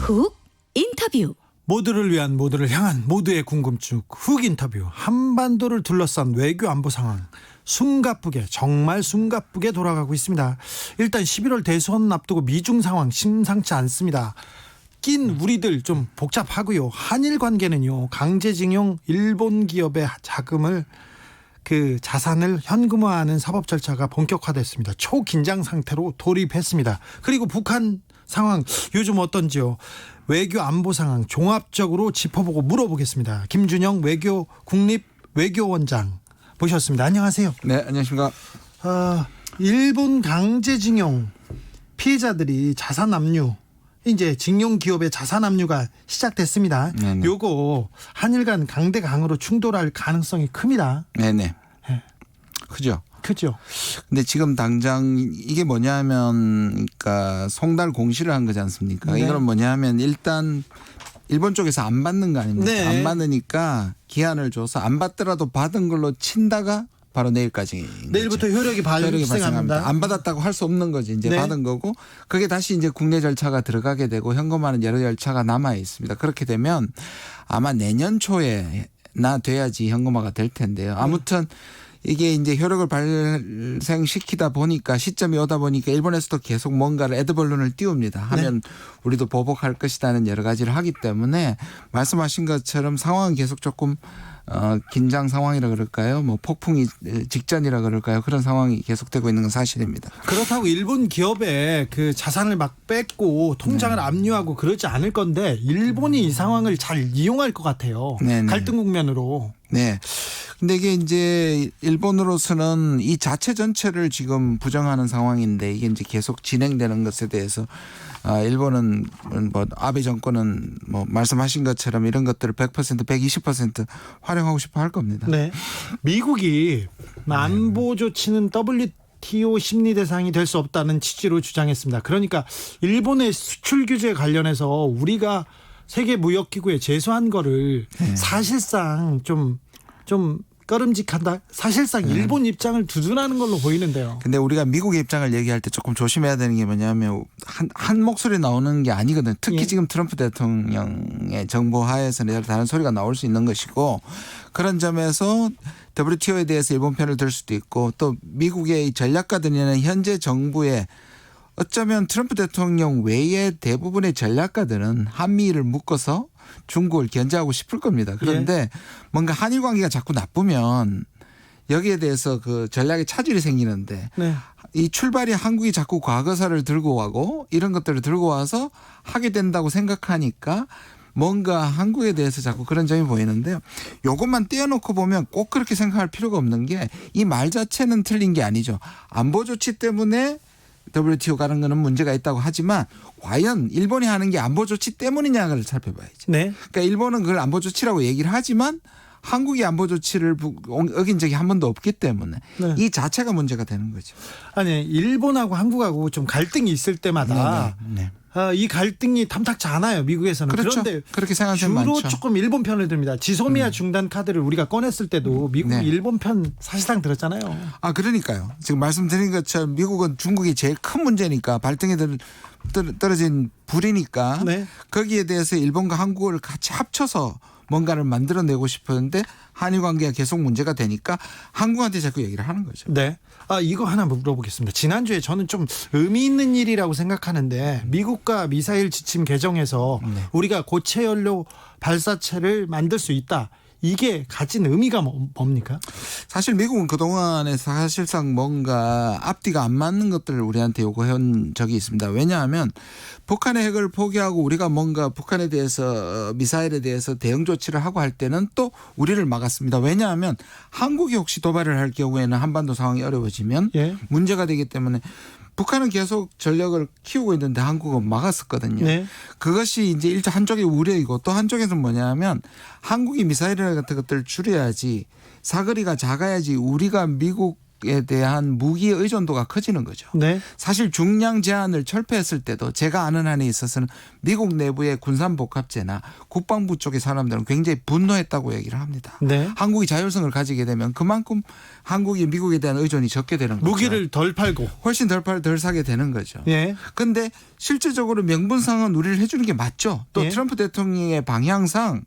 훅 인터뷰. 모두를 위한, 모두를 향한 모두의 궁금증 훅 인터뷰. 한반도를 둘러싼 외교 안보 상황 숨가쁘게, 정말 숨가쁘게 돌아가고 있습니다. 일단 11월 대선 앞두고 미중 상황 심상치 않습니다. 낀 우리들 좀 복잡하고요. 한일 관계는요, 강제징용 일본 기업의 자금을 자산을 현금화하는 사법 절차가 본격화됐습니다. 초긴장 상태로 돌입했습니다. 그리고 북한 상황 요즘 어떤지요? 외교 안보 상황 종합적으로 짚어보고 물어보겠습니다. 김준영 국립외교원장 모셨습니다. 안녕하세요. 네, 안녕하십니까. 일본 강제징용 피해자들이 자산 압류, 이제 징용 기업의 자산 압류가 시작됐습니다. 네네. 요거 한일 간 강대강으로 충돌할 가능성이 큽니다. 네네. 네. 크죠. 크죠. 근데 지금 당장 이게 뭐냐면, 그러니까 송달 공시를 한 거지 않습니까? 네. 이거는 뭐냐면 일단 일본 쪽에서 안 받는 거 아닙니까? 네. 안 받으니까 기한을 줘서 안 받더라도 받은 걸로 친다가 바로 내일까지. 내일부터 효력이 발생합니다. 안 받았다고 할 수 없는 거지. 이제 네. 받은 거고, 그게 다시 이제 국내 절차가 들어가게 되고 현금화는 여러 절차가 남아 있습니다. 그렇게 되면 아마 내년 초에나 돼야지 현금화가 될 텐데요. 아무튼 이게 이제 효력을 발생시키다 보니까, 시점이 오다 보니까 일본에서도 계속 뭔가를 애드벌룬을 띄웁니다. 하면 우리도 보복할 것이라는 여러 가지를 하기 때문에 말씀하신 것처럼 상황은 계속 조금 긴장 상황이라 그럴까요? 뭐 폭풍이 직전이라 그럴까요? 그런 상황이 계속되고 있는 건 사실입니다. 그렇다고 일본 기업의 자산을 막 뺏고 통장을 압류하고 그러지 않을 건데, 일본이 이 상황을 잘 이용할 것 같아요. 네네. 갈등 국면으로. 네. 근데 이게 이제 일본으로서는 이 자체 전체를 지금 부정하는 상황인데, 이게 이제 계속 진행되는 것에 대해서 일본은 뭐 아베 정권은 뭐 말씀하신 것처럼 이런 것들을 100% 120% 활용하고 싶어 할 겁니다. 네. 미국이 안보 조치는 WTO 심리 대상이 될 수 없다는 취지로 주장했습니다. 그러니까 일본의 수출 규제 관련해서 우리가 세계 무역 기구에 제소한 거를 사실상 좀 꺼름직한다. 사실상 일본 입장을 두둔하는 걸로 보이는데요. 근데 우리가 미국의 입장을 얘기할 때 조금 조심해야 되는 게 뭐냐면 한 목소리 나오는 게 아니거든요. 특히 예. 지금 트럼프 대통령의 정부 하에서는 다른 소리가 나올 수 있는 것이고, 그런 점에서 WTO에 대해서 일본 편을 들 수도 있고, 또 미국의 전략가들이나 현재 정부의 어쩌면 트럼프 대통령 외에 대부분의 전략가들은 한미를 묶어서 중국을 견제하고 싶을 겁니다. 그런데 뭔가 한일 관계가 자꾸 나쁘면 여기에 대해서 전략의 차질이 생기는데, 네. 이 출발이 한국이 자꾸 과거사를 들고 가고 이런 것들을 들고 와서 하게 된다고 생각하니까 뭔가 한국에 대해서 자꾸 그런 점이 보이는데요. 이것만 떼어놓고 보면 꼭 그렇게 생각할 필요가 없는 게, 이 말 자체는 틀린 게 아니죠. 안보 조치 때문에 WTO 가는 거는 문제가 있다고 하지만, 과연 일본이 하는 게 안보 조치 때문이냐를 살펴봐야죠. 네. 그러니까 일본은 그걸 안보 조치라고 얘기를 하지만 한국이 안보 조치를 어긴 적이 한 번도 없기 때문에 네. 이 자체가 문제가 되는 거죠. 아니, 일본하고 한국하고 좀 갈등이 있을 때마다 네. 이 갈등이 탐탁지 않아요, 미국에서는. 그렇죠. 그런데 그렇게 생각하는 주로 사람 많죠. 조금 일본 편을 듭니다. 지소미아 중단 카드를 우리가 꺼냈을 때도 미국이 네. 일본 편 사실상 들었잖아요. 그러니까요. 지금 말씀드린 것처럼 미국은 중국이 제일 큰 문제니까, 발등에 떨어진 불이니까 네. 거기에 대해서 일본과 한국을 같이 합쳐서 뭔가를 만들어내고 싶었는데, 한일 관계가 계속 문제가 되니까 한국한테 자꾸 얘기를 하는 거죠. 네. 이거 하나 물어보겠습니다. 지난주에 저는 좀 의미 있는 일이라고 생각하는데, 미국과 미사일 지침 개정해서 우리가 고체 연료 발사체를 만들 수 있다. 이게 가진 의미가 뭡니까? 사실 미국은 그동안에 사실상 뭔가 앞뒤가 안 맞는 것들을 우리한테 요구해온 적이 있습니다. 왜냐하면 북한의 핵을 포기하고 우리가 뭔가 북한에 대해서, 미사일에 대해서 대응 조치를 하고 할 때는 또 우리를 막았습니다. 왜냐하면 한국이 혹시 도발을 할 경우에는 한반도 상황이 어려워지면 문제가 되기 때문에 북한은 계속 전력을 키우고 있는데 한국은 막았었거든요. 네. 그것이 이제 한쪽의 우려이고, 또 한쪽에서는 뭐냐면 한국이 미사일 같은 것들을 줄여야지, 사거리가 작아야지 우리가 미국 미국에 대한 무기 의존도가 커지는 거죠. 네. 사실 중량 제한을 철폐했을 때도 제가 아는 한에 있어서는 미국 내부의 군산복합제나 국방부 쪽의 사람들은 굉장히 분노했다고 얘기를 합니다. 네. 한국이 자율성을 가지게 되면 그만큼 한국이 미국에 대한 의존이 적게 되는 거죠. 무기를 덜 팔고. 훨씬 덜 사게 되는 거죠. 예. 그런데 실질적으로 명분상은 우리를 해주는 게 맞죠. 또 예. 트럼프 대통령의 방향상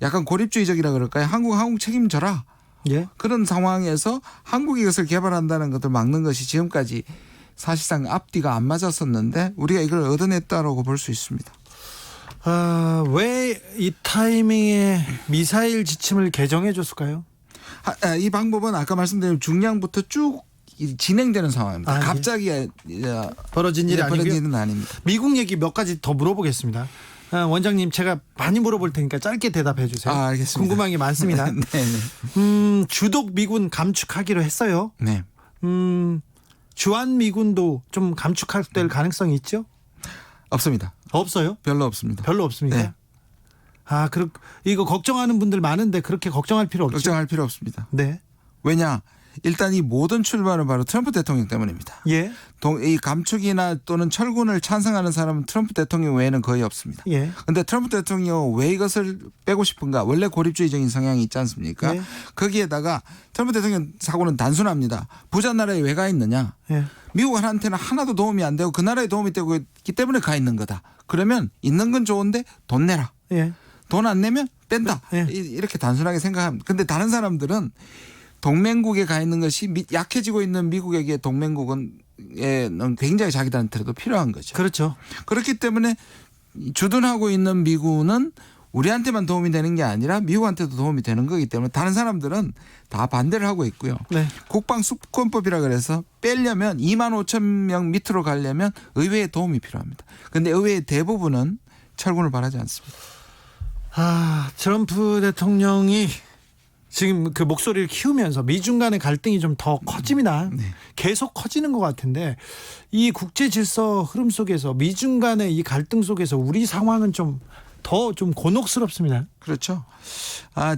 약간 고립주의적이라 그럴까요? 한국 책임져라. 예. 그런 상황에서 한국이 이것을 개발한다는 것을 막는 것이 지금까지 사실상 앞뒤가 안 맞았었는데 우리가 이걸 얻어냈다라고 볼 수 있습니다. 왜 이 타이밍에 미사일 지침을 개정해 줬을까요? 이 방법은 아까 말씀드린 중량부터 쭉 진행되는 상황입니다. 아, 예. 갑자기 벌어진 일이 아니고요. 벌어진 일은 아닙니다. 미국 얘기 몇 가지 더 물어보겠습니다. 원장님 제가 많이 물어볼 테니까 짧게 대답해 주세요. 알겠습니다. 궁금한 게 많습니다. 네. 주독 미군 감축하기로 했어요. 네. 주한 미군도 좀 감축될 가능성이 있죠? 없습니다. 없어요? 별로 없습니다. 별로 없습니까? 네. 이거 걱정하는 분들 많은데 그렇게 걱정할 필요 없죠? 걱정할 필요 없습니다. 네. 왜냐? 일단 이 모든 출발은 바로 트럼프 대통령 때문입니다. 예. 이 감축이나 또는 철군을 찬성하는 사람은 트럼프 대통령 외에는 거의 없습니다. 예. 그런데 트럼프 대통령 왜 이것을 빼고 싶은가? 원래 고립주의적인 성향이 있지 않습니까? 네. 거기에다가 트럼프 대통령 사고는 단순합니다. 부자 나라에 왜 가 있느냐? 예. 미국한테는 하나도 도움이 안 되고 그 나라에 도움이 되고 있기 때문에 가 있는 거다. 그러면 있는 건 좋은데 돈 내라. 예. 돈 안 내면 뺀다. 예. 이렇게 단순하게 생각합니다. 그런데 다른 사람들은 동맹국에 가 있는 것이 약해지고 있는 미국에게 동맹국은 굉장히 자기들한테도 필요한 거죠. 그렇죠. 그렇기 때문에 주둔하고 있는 미군은 우리한테만 도움이 되는 게 아니라 미국한테도 도움이 되는 거기 때문에 다른 사람들은 다 반대를 하고 있고요. 네. 국방수권법이라 그래서 빼려면 2만 5천 명 밑으로 가려면 의회의 도움이 필요합니다. 그런데 의회의 대부분은 철군을 바라지 않습니다. 트럼프 대통령이 지금 그 목소리를 키우면서 미중 간의 갈등이 좀 더 커집니다. 네. 계속 커지는 것 같은데 이 국제 질서 흐름 속에서 미중 간의 이 갈등 속에서 우리 상황은 좀 곤혹스럽습니다. 그렇죠.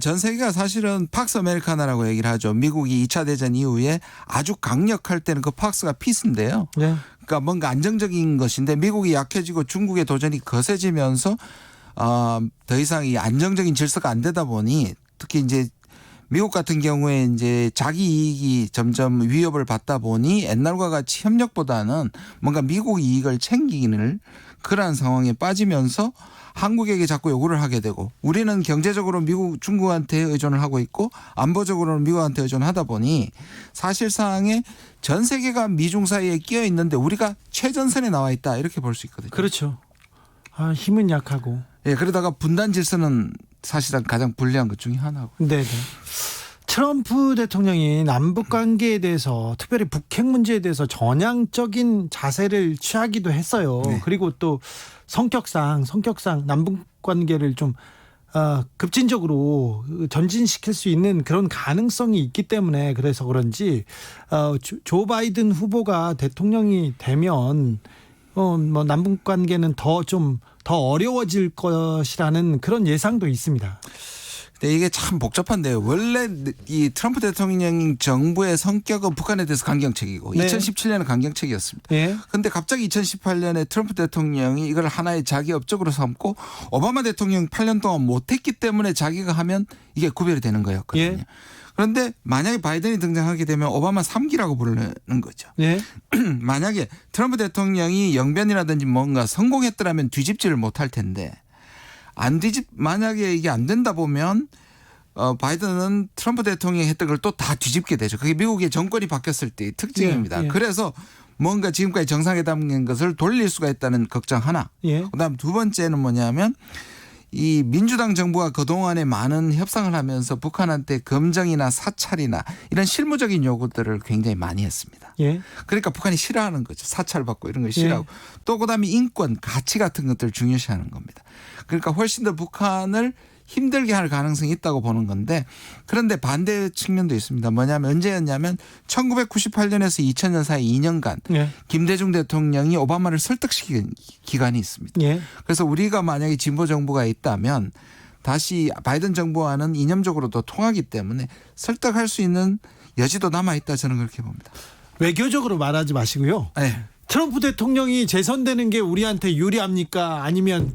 전 세계가 사실은 팍스 아메리카나라고 얘기를 하죠. 미국이 2차 대전 이후에 아주 강력할 때는 그 팍스가 피스인데요. 네. 그러니까 뭔가 안정적인 것인데 미국이 약해지고 중국의 도전이 거세지면서 더 이상 이 안정적인 질서가 안 되다 보니 특히 이제 미국 같은 경우에 이제 자기 이익이 점점 위협을 받다 보니 옛날과 같이 협력보다는 뭔가 미국 이익을 챙기는 그러한 상황에 빠지면서 한국에게 자꾸 요구를 하게 되고 우리는 경제적으로 중국한테 의존을 하고 있고 안보적으로는 미국한테 의존하다 보니 사실상의 전 세계가 미중 사이에 끼어 있는데 우리가 최전선에 나와 있다 이렇게 볼 수 있거든요. 그렇죠. 힘은 약하고. 예, 그러다가 분단 질서는 사실상 가장 불리한 것 중에 하나고. 네. 트럼프 대통령이 남북 관계에 대해서 특별히 북핵 문제에 대해서 전향적인 자세를 취하기도 했어요. 네. 그리고 또 성격상 남북 관계를 좀 급진적으로 전진시킬 수 있는 그런 가능성이 있기 때문에 그래서 그런지 조 바이든 후보가 대통령이 되면 남북 관계는 더 어려워질 것이라는 그런 예상도 있습니다. 근데 이게 참 복잡한데요. 원래 이 트럼프 대통령 정부의 성격은 북한에 대해서 강경책이고 네. 2017년은 강경책이었습니다. 그런데 갑자기 2018년에 트럼프 대통령이 이걸 하나의 자기 업적으로 삼고 오바마 대통령 8년 동안 못했기 때문에 자기가 하면 이게 구별이 되는 거였거든요. 예. 그런데 만약에 바이든이 등장하게 되면 오바마 3기라고 부르는 거죠. 예. 만약에 트럼프 대통령이 영변이라든지 뭔가 성공했더라면 뒤집지를 못할 텐데 만약에 이게 안 된다 보면 바이든은 트럼프 대통령이 했던 걸 또 다 뒤집게 되죠. 그게 미국의 정권이 바뀌었을 때의 특징입니다. 예. 그래서 뭔가 지금까지 정상회담인 것을 돌릴 수가 있다는 걱정 하나. 예. 그다음 두 번째는 뭐냐면 이 민주당 정부가 그동안에 많은 협상을 하면서 북한한테 검정이나 사찰이나 이런 실무적인 요구들을 굉장히 많이 했습니다. 예. 그러니까 북한이 싫어하는 거죠. 사찰받고 이런 걸 싫어하고. 또 그다음에 인권, 가치 같은 것들을 중요시하는 겁니다. 그러니까 훨씬 더 북한을 힘들게 할 가능성이 있다고 보는 건데 그런데 반대 측면도 있습니다. 뭐냐면 언제였냐면 1998년에서 2000년 사이 2년간 예. 김대중 대통령이 오바마를 설득시킨 기간이 있습니다. 예. 그래서 우리가 만약에 진보 정부가 있다면 다시 바이든 정부와는 이념적으로도 통하기 때문에 설득할 수 있는 여지도 남아 있다 저는 그렇게 봅니다. 외교적으로 말하지 마시고요. 네. 트럼프 대통령이 재선되는 게 우리한테 유리합니까? 아니면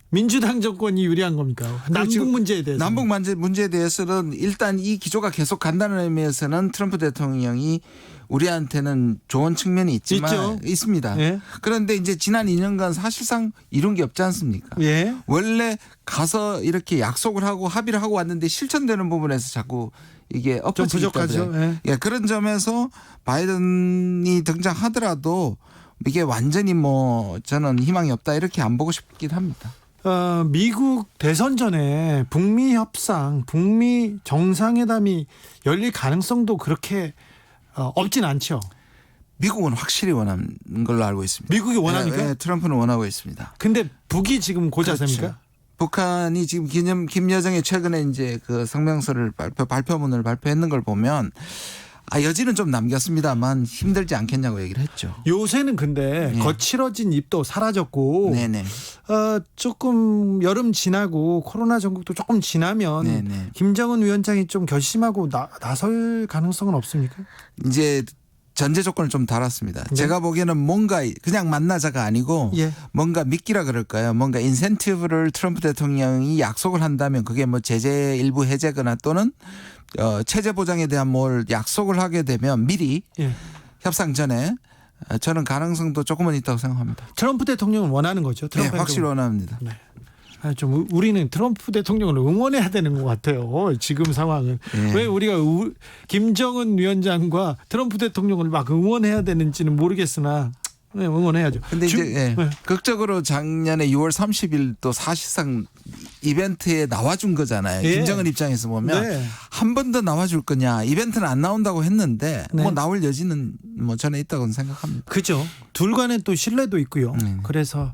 민주당 정권이 유리한 겁니까? 남북 문제에 대해서. 남북 문제에 대해서는 일단 이 기조가 계속 간다는 의미에서는 트럼프 대통령이 우리한테는 좋은 측면이 있지만 있죠. 있습니다. 예. 그런데 이제 지난 2년간 사실상 이룬 게 없지 않습니까? 예. 원래 가서 이렇게 약속을 하고 합의를 하고 왔는데 실천되는 부분에서 자꾸 이게 좀 엎어지기 부족하죠. 때문에 예, 그런 점에서 바이든이 등장하더라도 이게 완전히 뭐 저는 희망이 없다 이렇게 안 보고 싶긴 합니다. 미국 대선 전에 북미 협상, 북미 정상회담이 열릴 가능성도 그렇게 없진 않죠. 미국은 확실히 원하는 걸로 알고 있습니다. 미국이 원합니까? 네, 트럼프는 원하고 있습니다. 근데 북이 지금 고자세입니까? 그렇죠. 북한이 지금 김여정이 최근에 이제 그 성명서를 발표문을 발표했는 걸 보면 여지는 좀 남겼습니다만 힘들지 않겠냐고 얘기를 했죠. 요새는 근데 네. 거칠어진 입도 사라졌고 네네. 조금 여름 지나고 코로나 전국도 조금 지나면 네네. 김정은 위원장이 좀 결심하고 나설 가능성은 없습니까? 이제 전제 조건을 좀 달았습니다. 네. 제가 보기에는 뭔가 그냥 만나자가 아니고 예. 뭔가 미끼라 그럴까요? 뭔가 인센티브를 트럼프 대통령이 약속을 한다면 그게 뭐 제재 일부 해제거나 또는 체제 보장에 대한 뭘 약속을 하게 되면 미리 예. 협상 전에 저는 가능성도 조금은 있다고 생각합니다. 트럼프 대통령은 원하는 거죠. 네, 트럼프 확실히 원합니다. 네. 좀 우리는 트럼프 대통령을 응원해야 되는 것 같아요. 지금 상황은 네. 왜 우리가 김정은 위원장과 트럼프 대통령을 막 응원해야 되는지는 모르겠으나 네, 응원해야죠. 근데 이제 예. 네. 극적으로 작년에 6월 30일 또 사실상 이벤트에 나와준 거잖아요. 예. 김정은 입장에서 보면 네. 한 번 더 나와줄 거냐. 이벤트는 안 나온다고 했는데 네. 뭐 나올 여지는 뭐 저는 있다고 생각합니다. 그죠. 둘 간에 또 신뢰도 있고요. 그래서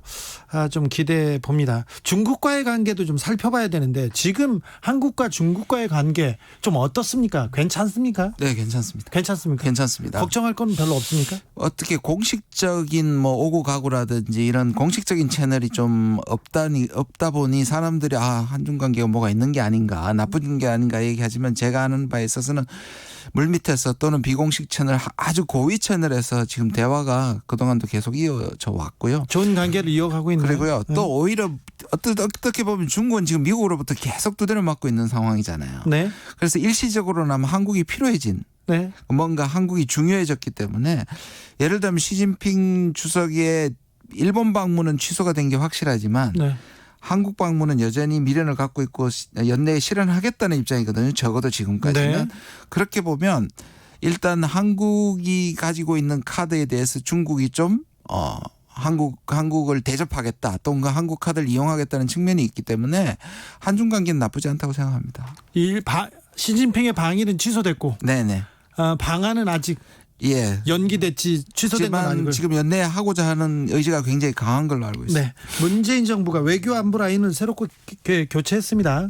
좀 기대해 봅니다. 중국과의 관계도 좀 살펴봐야 되는데 지금 한국과 중국과의 관계 좀 어떻습니까? 괜찮습니까? 네, 괜찮습니다. 괜찮습니까? 괜찮습니다. 걱정할 건 별로 없습니까? 어떻게 공식적인 뭐 오고 가고라든지 이런 공식적인 채널이 좀 없다 보니 사람들이 한중 관계가 뭐가 있는 게 아닌가 나쁜 게 아닌가 얘기하지만 제가 아는 바에 있어서는 물밑에서 또는 비공식 채널 아주 고위 채널에서 지금 대화가 그동안도 계속 이어져 왔고요. 좋은 관계를 이어가고 있는 그리고요. 또 오히려 어떻게 보면 중국은 지금 미국으로부터 계속 두드려 맞고 있는 상황이잖아요. 네. 그래서 일시적으로나마 한국이 필요해진 네. 뭔가 한국이 중요해졌기 때문에 예를 들면 시진핑 주석의 일본 방문은 취소가 된 게 확실하지만 네. 한국 방문은 여전히 미련을 갖고 있고 연내에 실현하겠다는 입장이거든요. 적어도 지금까지는. 네. 그렇게 보면 일단 한국이 가지고 있는 카드에 대해서 중국이 좀 한국을 대접하겠다 또는 한국 카드를 이용하겠다는 측면이 있기 때문에 한중 관계는 나쁘지 않다고 생각합니다. 시진핑의 방일은 취소됐고 네네. 방안은 아직 예. 연기됐지 취소된 건 아니고요. 지금 연내에 하고자 하는 의지가 굉장히 강한 걸로 알고 있습니다. 네. 문재인 정부가 외교 안보 라인을 새롭게 교체했습니다.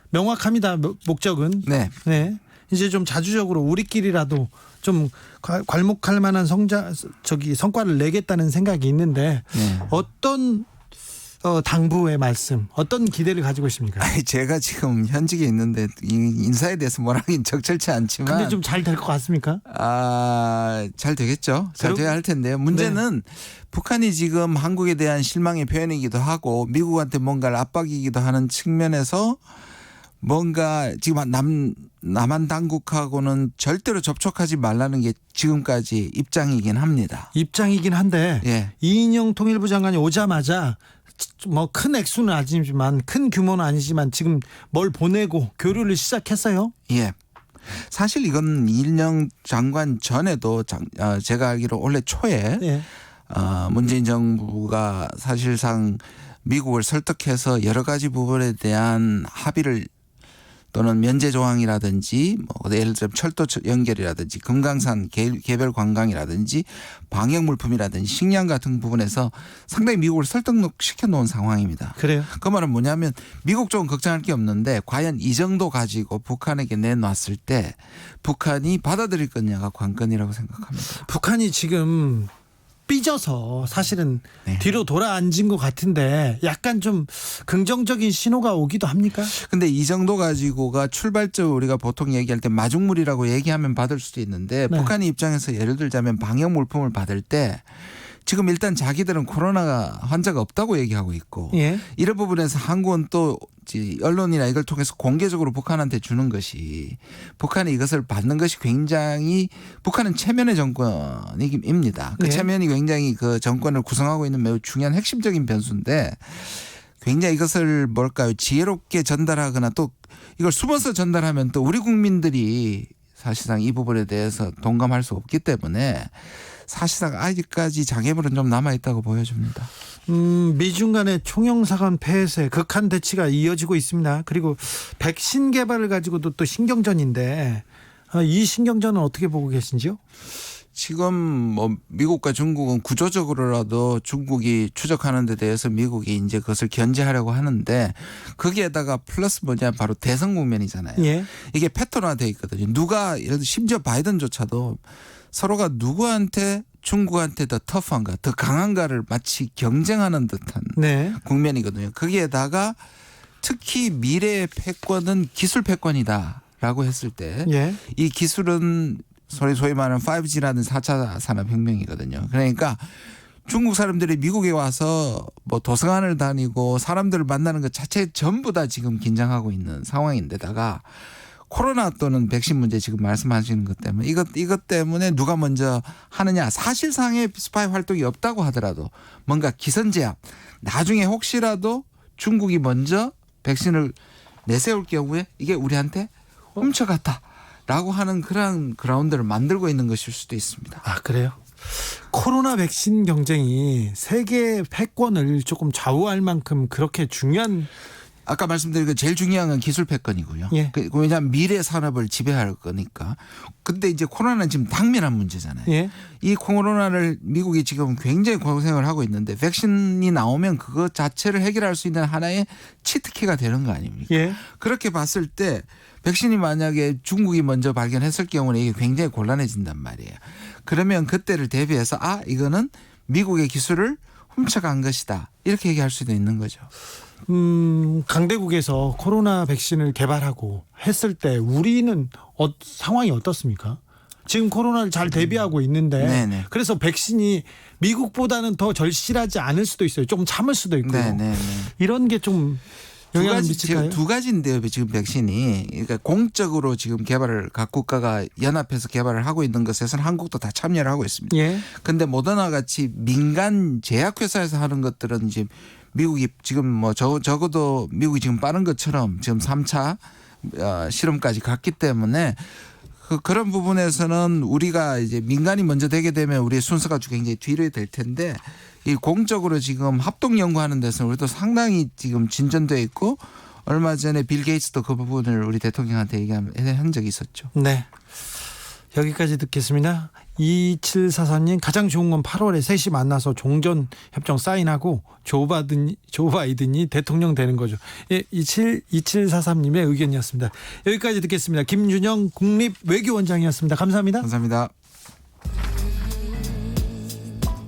명확합니다. 목적은. 네. 네. 이제 좀 자주적으로 우리끼리라도 좀 괄목할 만한 성과를 내겠다는 생각이 있는데 네. 어떤 당부의 말씀, 어떤 기대를 가지고 있습니까? 제가 지금 현직에 있는데 인사에 대해서 뭐라긴 적절치 않지만 근데 좀 잘 될 것 같습니까? 잘 되겠죠. 잘 돼야 할 텐데요. 문제는 북한이 지금 한국에 대한 실망의 표현이기도 하고 미국한테 뭔가를 압박이기도 하는 측면에서 뭔가 지금 남한 당국하고는 절대로 접촉하지 말라는 게 지금까지 입장이긴 합니다. 입장이긴 한데 예. 이인영 통일부 장관이 오자마자 뭐 큰 액수는 아니지만 큰 규모는 아니지만 지금 뭘 보내고 교류를 시작했어요. 예. 사실 이건 이인영 장관 전에도 제가 알기로 올해 초에 예. 문재인 정부가 사실상 미국을 설득해서 여러 가지 부분에 대한 합의를 또는 면제 조항이라든지 뭐 예를 들면 철도 연결이라든지 금강산 개별 관광이라든지 방역 물품이라든지 식량 같은 부분에서 상당히 미국을 설득시켜 놓은 상황입니다. 그래요. 그 말은 뭐냐면 미국 쪽은 걱정할 게 없는데 과연 이 정도 가지고 북한에게 내놨을 때 북한이 받아들일 거냐가 관건이라고 생각합니다. 북한이 지금 삐져서 사실은 네. 뒤로 돌아앉은 것 같은데 약간 좀 긍정적인 신호가 오기도 합니까? 근데 이 정도 가지고가 출발점 우리가 보통 얘기할 때 마중물이라고 얘기하면 받을 수도 있는데 네. 북한의 입장에서 예를 들자면 방역 물품을 받을 때 지금 일단 자기들은 코로나 환자가 없다고 얘기하고 있고 예. 이런 부분에서 한국은 또 언론이나 이걸 통해서 공개적으로 북한한테 주는 것이 북한이 이것을 받는 것이 굉장히 북한은 체면의 정권입니다. 그 예. 체면이 굉장히 그 정권을 구성하고 있는 매우 중요한 핵심적인 변수인데 굉장히 이것을 뭘까요? 지혜롭게 전달하거나 또 이걸 숨어서 전달하면 또 우리 국민들이 사실상 이 부분에 대해서 동감할 수 없기 때문에 사실상 아직까지 장애물은 좀 남아있다고 보여집니다. 미중 간의 총영사관 폐쇄 극한 대치가 이어지고 있습니다. 그리고 백신 개발을 가지고도 또 신경전인데 이 신경전은 어떻게 보고 계신지요? 지금 뭐 미국과 중국은 구조적으로라도 중국이 추적하는 데 대해서 미국이 이제 그것을 견제하려고 하는데 거기에다가 플러스 뭐냐 바로 대선 국면이잖아요. 예. 이게 패턴화되어 있거든요. 누가 예를 들어 심지어 바이든조차도 서로가 누구한테 중국한테 더 터프한가 더 강한가를 마치 경쟁하는 듯한 네. 국면이거든요. 거기에다가 특히 미래의 패권은 기술 패권이다라고 했을 때 예. 이 기술은 소위 말하는 5G라는 4차 산업혁명이거든요. 그러니까 중국 사람들이 미국에 와서 뭐 도서관을 다니고 사람들을 만나는 것 자체 전부 다 지금 긴장하고 있는 상황인데다가 코로나 또는 백신 문제 지금 말씀하시는 것 때문에 이것 때문에 누가 먼저 하느냐 사실상의 스파이 활동이 없다고 하더라도 뭔가 기선제압 나중에 혹시라도 중국이 먼저 백신을 내세울 경우에 이게 우리한테 훔쳐갔다라고 하는 그런 그라운드를 만들고 있는 것일 수도 있습니다. 아, 그래요? 코로나 백신 경쟁이 세계 패권을 조금 좌우할 만큼 그렇게 중요한 아까 말씀드린 그 제일 중요한 건 기술 패권이고요. 예. 왜냐하면 미래 산업을 지배할 거니까. 근데 이제 코로나는 지금 당면한 문제잖아요. 예. 이 코로나를 미국이 지금 굉장히 고생을 하고 있는데 백신이 나오면 그것 자체를 해결할 수 있는 하나의 치트키가 되는 거 아닙니까? 예. 그렇게 봤을 때 백신이 만약에 중국이 먼저 발견했을 경우는 이게 굉장히 곤란해진단 말이에요. 그러면 그때를 대비해서 이거는 미국의 기술을 훔쳐간 것이다. 이렇게 얘기할 수도 있는 거죠. 강대국에서 코로나 백신을 개발하고 했을 때 우리는 상황이 어떻습니까? 지금 코로나를 잘 대비하고 있는데 네네. 그래서 백신이 미국보다는 더 절실하지 않을 수도 있어요. 좀 참을 수도 있고요. 네네네. 이런 게 좀 영향을 미칠까요? 두 가지인데요. 지금 백신이 그러니까 공적으로 지금 개발을 각 국가가 연합해서 개발을 하고 있는 것에서는 한국도 다 참여를 하고 있습니다. 예. 그런데 모더나 같이 민간 제약회사에서 하는 것들은 이제 미국이 지금 뭐 적어도 미국이 지금 빠른 것처럼 지금 3차 실험까지 갔기 때문에 그런 부분에서는 우리가 이제 민간이 먼저 되게 되면 우리의 순서가 굉장히 뒤로 될 텐데 이 공적으로 지금 합동 연구하는 데서는 우리도 상당히 지금 진전돼 있고 얼마 전에 빌 게이츠도 그 부분을 우리 대통령한테 얘기한 적이 있었죠. 네. 여기까지 듣겠습니다. 2744님 가장 좋은 건 8월에 셋이 만나서 종전협정 사인하고 조 바이든이 대통령 되는 거죠. 예, 2743님의 의견이었습니다. 여기까지 듣겠습니다. 김준영 국립외교원장이었습니다. 감사합니다. 감사합니다.